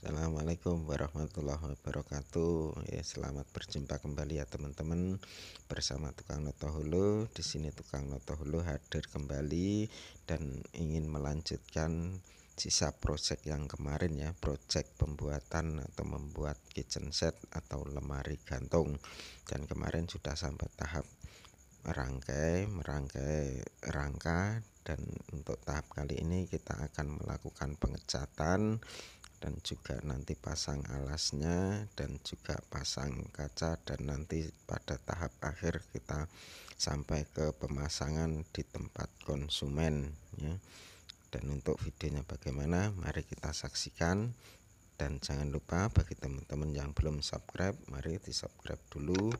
Assalamualaikum warahmatullahi wabarakatuh. Selamat berjumpa kembali ya teman-teman bersama Tukang Noto Hulu. Di sini Tukang Noto Hulu hadir kembali dan ingin melanjutkan sisa proyek yang kemarin ya, proyek pembuatan atau membuat kitchen set atau lemari gantung. Dan kemarin sudah sampai tahap merangkai rangka, dan untuk tahap kali ini kita akan melakukan pengecatan dan juga nanti pasang alasnya dan juga pasang kaca, dan nanti pada tahap akhir kita sampai ke pemasangan di tempat konsumen ya. Dan untuk videonya bagaimana, mari kita saksikan. Dan jangan lupa bagi teman-teman yang belum subscribe, mari di subscribe dulu,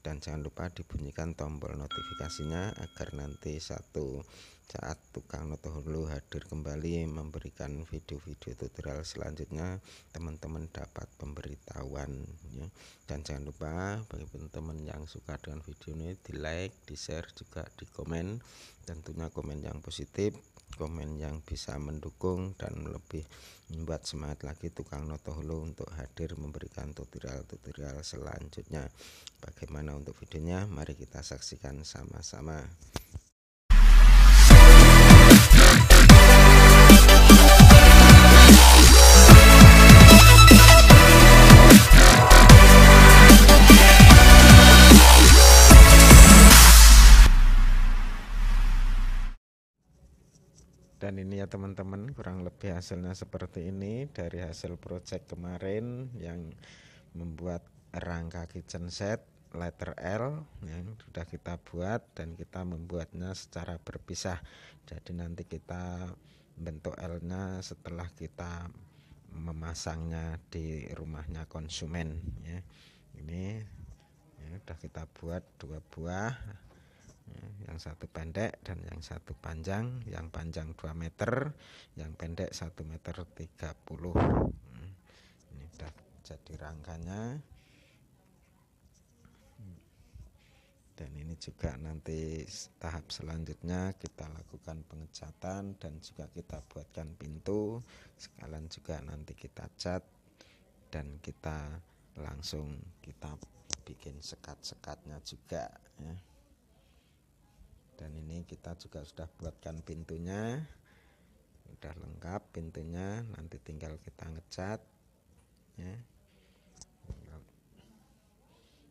dan jangan lupa dibunyikan tombol notifikasinya agar nanti satu saat Tukang Noto Hulu hadir kembali memberikan video-video tutorial selanjutnya, teman-teman dapat pemberitahuan ya. Dan jangan lupa bagi teman-teman yang suka dengan video ini, di like, di share, juga di komen. Tentunya komen yang positif, komen yang bisa mendukung dan lebih membuat semangat lagi Tukang Noto Hulu untuk hadir memberikan tutorial-tutorial selanjutnya. Bagaimana untuk videonya? Mari kita saksikan sama-sama. Dan ini ya teman-teman, kurang lebih hasilnya seperti ini dari hasil project kemarin yang membuat rangka kitchen set letter L yang sudah kita buat, dan kita membuatnya secara berpisah. Jadi nanti kita bentuk L-nya setelah kita memasangnya di rumahnya konsumen ya. Ini ya, sudah kita buat 2 buah, yang satu pendek dan yang satu panjang. Yang panjang 2 meter, yang pendek 1,30 meter. Ini sudah jadi rangkanya. Dan ini juga nanti tahap selanjutnya kita lakukan pengecatan dan juga kita buatkan pintu. Sekalian juga nanti kita cat dan kita langsung kita bikin sekat-sekatnya juga ya. Dan ini kita juga sudah buatkan pintunya, udah lengkap pintunya, nanti tinggal kita ngecat ya.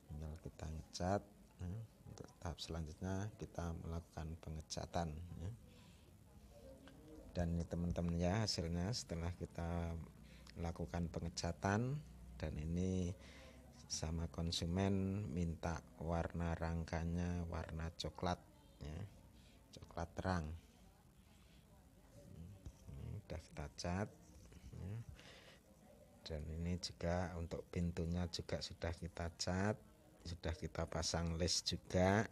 Tinggal kita ngecat ya. Untuk tahap selanjutnya kita melakukan pengecatan ya. Dan ini teman-teman ya, hasilnya setelah kita lakukan pengecatan. Dan ini sama konsumen minta warna rangkanya warna coklat ya, coklat terang. Ini udah kita cat ya. Dan ini juga untuk pintunya juga sudah kita cat, sudah kita pasang les juga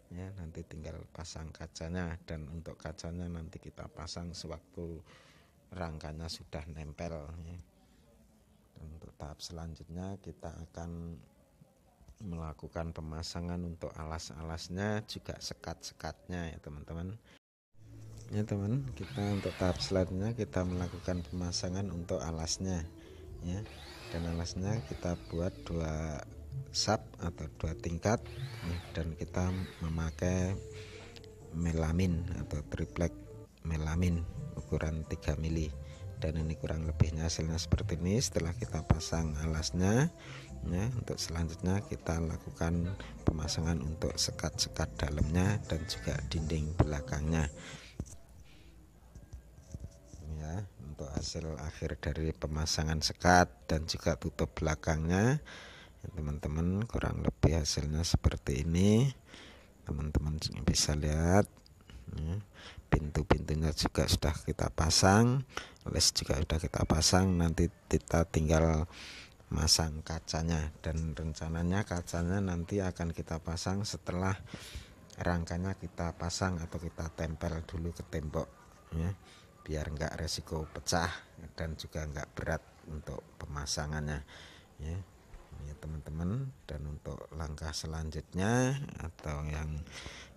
ya. Nanti tinggal pasang kacanya, dan untuk kacanya nanti kita pasang sewaktu rangkanya sudah nempel ya. Dan untuk tahap selanjutnya kita akan melakukan pemasangan untuk alas-alasnya, juga sekat-sekatnya ya teman-teman. Ya teman, kita untuk tahap selanjutnya kita melakukan pemasangan untuk alasnya ya. Dan alasnya kita buat 2 sub atau 2 tingkat ya. Dan kita memakai melamin atau triplek melamin ukuran 3 mili. Dan ini kurang lebihnya hasilnya seperti ini setelah kita pasang alasnya ya. Untuk selanjutnya kita lakukan pemasangan untuk sekat-sekat dalamnya dan juga dinding belakangnya ya. Untuk hasil akhir dari pemasangan sekat dan juga tutup belakangnya ya, teman-teman, kurang lebih hasilnya seperti ini. Teman-teman bisa lihat ya. Pintu-pintunya juga sudah kita pasang, les juga sudah kita pasang, nanti kita tinggal masang kacanya. Dan rencananya kacanya nanti akan kita pasang setelah rangkanya kita pasang atau kita tempel dulu ke tembok ya, biar enggak resiko pecah dan juga enggak berat untuk pemasangannya ya. Ya teman-teman, dan untuk langkah selanjutnya atau yang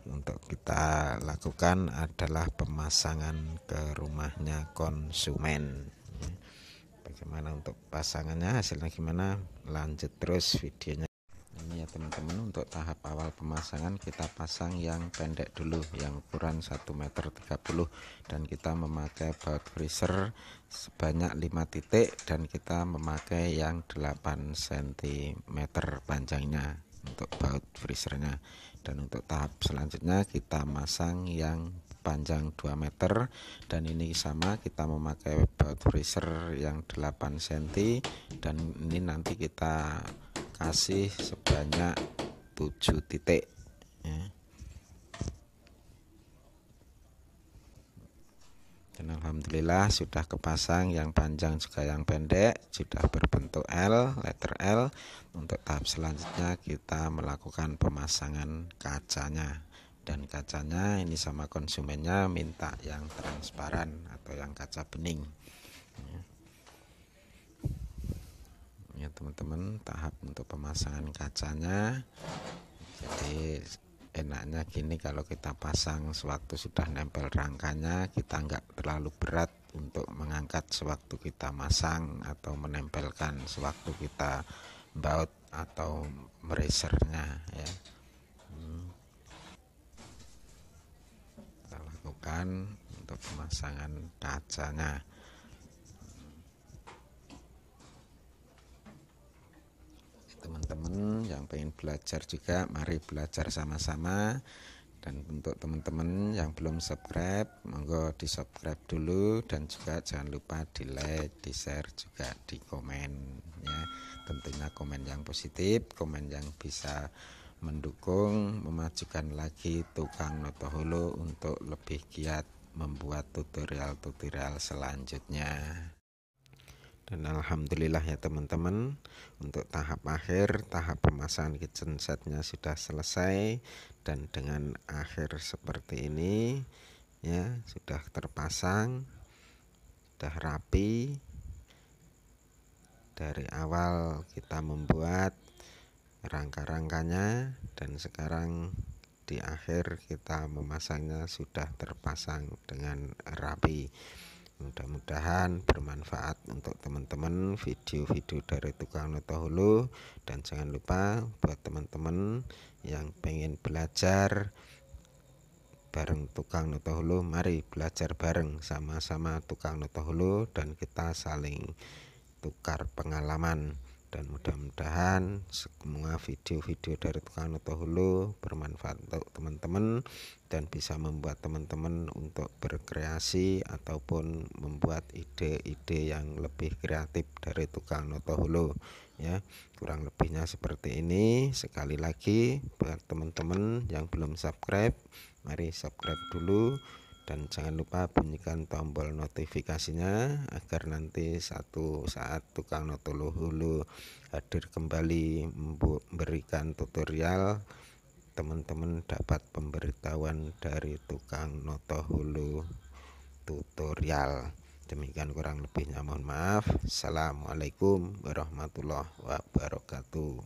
untuk kita lakukan adalah pemasangan ke rumahnya konsumen ya. Bagaimana untuk pasangannya hasilnya gimana, lanjut terus videonya. Ini ya teman-teman, untuk tahap awal pemasangan kita pasang yang pendek dulu, yang ukuran 1,30 m, dan kita memakai baut freezer sebanyak 5 titik, dan kita memakai yang 8 cm panjangnya untuk baut freezernya. Dan untuk tahap selanjutnya kita masang yang panjang 2 meter, dan ini sama, kita memakai baut freezer yang 8 cm, dan ini nanti kita kasih sebanyak 7 titik ya. Dan alhamdulillah sudah kepasang yang panjang juga yang pendek, sudah berbentuk L, letter L. Untuk tahap selanjutnya kita melakukan pemasangan kacanya, dan kacanya ini sama konsumennya minta yang transparan atau yang kaca bening ya teman-teman. Tahap untuk pemasangan kacanya, jadi enaknya gini, kalau kita pasang sewaktu sudah nempel rangkanya, kita nggak terlalu berat untuk mengangkat sewaktu kita masang atau menempelkan sewaktu kita baut atau meresernya ya. Kita lakukan untuk pemasangan kacanya. Teman-teman yang pengen belajar juga, mari belajar sama-sama. Dan untuk teman-teman yang belum subscribe, monggo di subscribe dulu, dan juga jangan lupa di like, di share, juga di komen ya. Tentunya komen yang positif, komen yang bisa mendukung memajukan lagi tukang noto hulu untuk lebih giat membuat tutorial-tutorial selanjutnya. Dan alhamdulillah ya teman-teman, untuk tahap akhir, tahap pemasangan kitchen setnya sudah selesai, dan dengan akhir seperti ini ya, sudah terpasang, sudah rapi. Dari awal kita membuat rangka-rangkanya, dan sekarang di akhir kita memasangnya sudah terpasang dengan rapi. Mudah-mudahan bermanfaat untuk teman-teman video-video dari tukang noto hulu. Dan jangan lupa buat teman-teman yang pengen belajar bareng tukang noto hulu, mari belajar bareng sama-sama tukang noto hulu, dan kita saling tukar pengalaman. Dan mudah-mudahan semua video-video dari tukang noto hulu bermanfaat untuk teman-teman, dan bisa membuat teman-teman untuk berkreasi ataupun membuat ide-ide yang lebih kreatif dari tukang noto hulu ya. Kurang lebihnya seperti ini. Sekali lagi buat teman-teman yang belum subscribe, mari subscribe dulu, dan jangan lupa bunyikan tombol notifikasinya agar nanti satu saat tukang noto hulu hadir kembali memberikan tutorial, teman-teman dapat pemberitahuan dari tukang noto hulu tutorial. Demikian kurang lebihnya mohon maaf. Assalamualaikum warahmatullahi wabarakatuh.